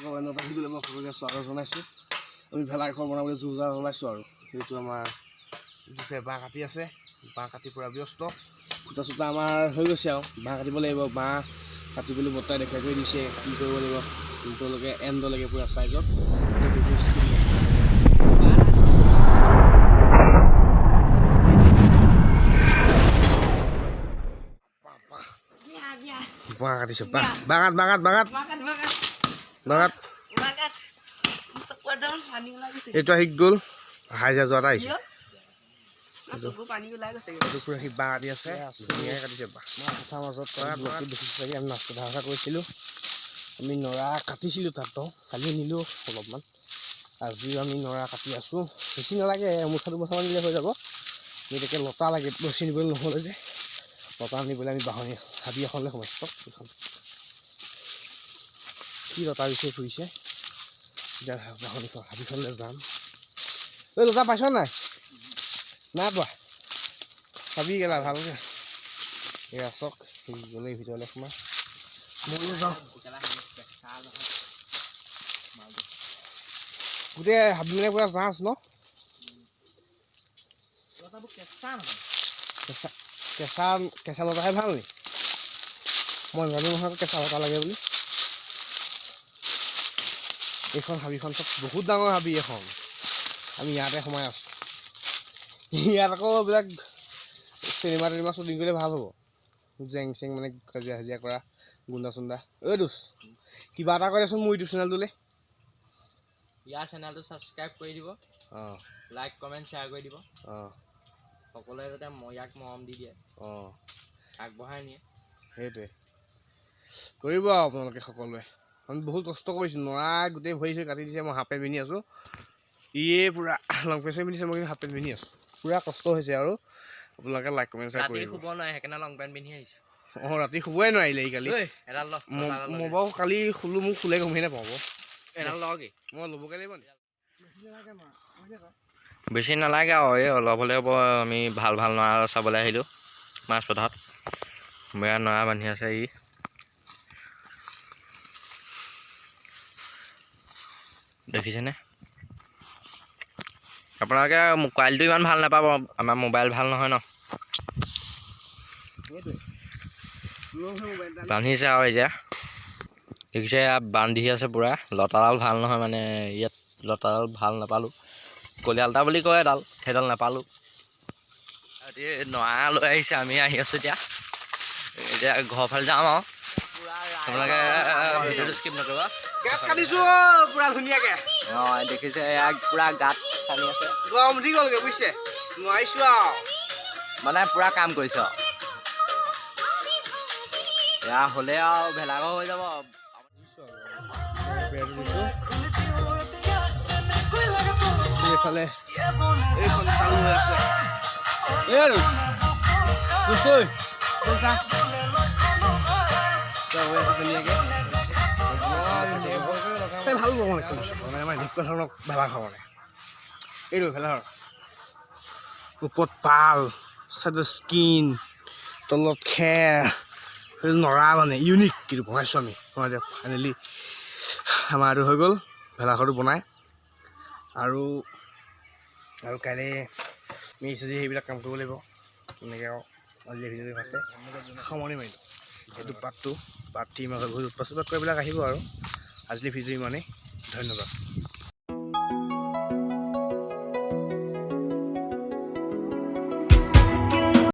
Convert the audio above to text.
এটা ভিডিঅ'লৈ মই সকলোকে স্বাগত জনাইছোঁ। আমি ভেলাঘৰ বনাবলৈ জোৰ জাৰ ওলাইছোঁ আৰু সেইটো আমাৰ বাঁহ কাটি আছে, বাঁহ কাটি পূৰা ব্যস্ত। খুটা চুটা আমাৰ হৈ গৈছে আৰু বাঁহ কাটিব লাগিব। বাঁহ কাটিবলৈ বৰ্তাই দেখাই কৰি দিছে কি কৰিব লাগিব তেওঁলোকে এণ্ডলৈকে পূৰা চাইজত। বাঁহ কাটিছোঁ, বাগাত এইটো আহি গ'ল হাইজা যোৱাটা আহিছে। সি বাঁহ কাটি আছে, ধুনীয়াকৈ কাটিছে বাঁহ। মাথাৰ মাজত দেখিছোঁ চাগে আমি নাচটো ধাৰা কৰিছিলোঁ। আমি নৰা কাটিছিলোঁ তাত কালি নিলোঁ অলপমান। আজিও আমি নৰা কাটি আছোঁ। বেছি নালাগে, এমুঠা দুমুঠামান দিলে হৈ যাব। গতিকে লতা লাগে ৰছী নিবলৈ নহ'লে যে লতা আনিবলৈ আমি বাহনি হাবি এখনলৈ সোমাইছোঁ। এইখন কি লতা বিচাৰি ফুৰিছে, এতিয়া বাহনিখন হাবিখনলৈ যাম। ঐ লতা পাইছ নাই? নাই পোৱা। চাবি গেলা ভালকৈ এয়া চক গ'লে ভিতৰলৈ সোমাই ময়ো যাওঁ। গোটেই হাবি মানে পূৰা জাঁচ ন? কেঁচা লতাহে ভাল নি? মই জানো নহয় কেঁচা লতা লাগে বুলি। এইখন হাবিখন চব বহুত ডাঙৰ হাবি এখন। আমি ইয়াতে সোমাই আছোঁ। ইয়াত আকৌ এইবিলাক চিনেমা টিনেমা শ্বুটিং কৰিলে ভাল হ'ব। জেং চেং মানে কাজিয়া হাজিয়া কৰা গুণ্ডা চুণ্ডা। ঐ দোষ কিবা এটা কৰি দেচোন মোৰ ইউটিউব চেনেলটোলৈ। ইয়াৰ চেনেলটো ছাবস্ক্ৰাইব কৰি দিব, লাইক কমেণ্ট শ্বেয়াৰ কৰি দিব। সকলোৱে যাতে ইয়াক মৰম দি দিয়ে, আগবঢ়াই নিয়ে। সেইটোৱে কৰিব আৰু আপোনালোকে সকলোৱে। আমি বহুত কষ্ট কৰিছোঁ, নৰা গোটেই ভৰি চৰি কাটি দিছে। মই হাফ পেণ্ট পিন্ধি আছোঁ, ইয়ে পূৰা লং পেণ্ট পিন্ধিছে, মই কিন্তু হাফ পেণ্ট পিন্ধি আছোঁ। পূৰা কষ্ট হৈছে আৰু আপোনালোকে লাইক কমেণ্ট শ্বেয়াৰ কৰিব। শুব নোৱাৰে সেইকাৰণে লং পেণ্ট পিন্ধি আহিছোঁ। ৰাতি শুবই নোৱাৰিলে এই কালি। মই বাৰু কালি শুলোঁ, মোক শুলে গমেই নাপাব। মই ল'বগৈ লাগিব নি? বেছি নালাগে আৰু এই অলপ হ'লে হ'ব। আমি ভাল নৰা চাবলৈ আহিলোঁ মাছ পথাৰত। বেয়া নৰা বান্ধি আছে ই। দেখিছেনে? আপোনালোকে কোৱালিটিটো ইমান ভাল নাপাব, আমাৰ মোবাইল ভাল নহয় ন। বান্ধিছে আৰু এতিয়া দেখিছে বান্ধি আছে পূৰা। লতাডাল ভাল নহয় মানে, ইয়াত লতাডাল ভাল নাপালোঁ। কলিয়ালতা বুলি কয় এডাল, সেইডাল নাপালোঁ। নৰা লৈ আহিছে, আমি আহি আছোঁ এতিয়া ঘৰৰ ফালে যাম আৰু আপোনালোকে ভিডিঅ'টো স্কিপ নকৰিবা। গাঁত কাটিছোঁ পূৰা ধুনীয়াকৈ। দেখিছে ইয়াক পূৰা গাঁত খান্দি আছে। গৰম উঠি গ'লগৈ বুজিছে, নোৱাৰিছোঁ আৰু মানে পূৰা কাম কৰিছে আৰু এয়া হ'লে আৰু ভেলাঘৰ হৈ যাব। এইফালে এইখন চালু হৈ আছে। চাই ভাল পাব মানে আমাৰ এনেকুৱা ধৰণৰ ভেলাঘৰ মানে এইটো ভেলাঘৰ। ওপৰত পাল, চাইডত স্কিন, তলত খেৰ, নৰা মানে ইউনিক কিন্তু বনাইছোঁ আমি। এতিয়া ফাইনেলি আমাৰ এইটো হৈ গ'ল ভেলাঘৰটো বনাই। আৰু কাইলৈ মিস্ত্ৰী সেইবিলাক কাম কৰিব লাগিব। তেনেকৈ আৰু আজি ভিডিঅ'টো ভালকৈ সামৰণি মাৰিলোঁ। সেইটো পাৰ্ট 2 পাৰ্ট 3 মাজত বহুত উৎপাত চুৎপাত কৰিবিলাক আহিব আৰু আজিলৈ ভিডিঅ' ইমানেই। ধন্যবাদ।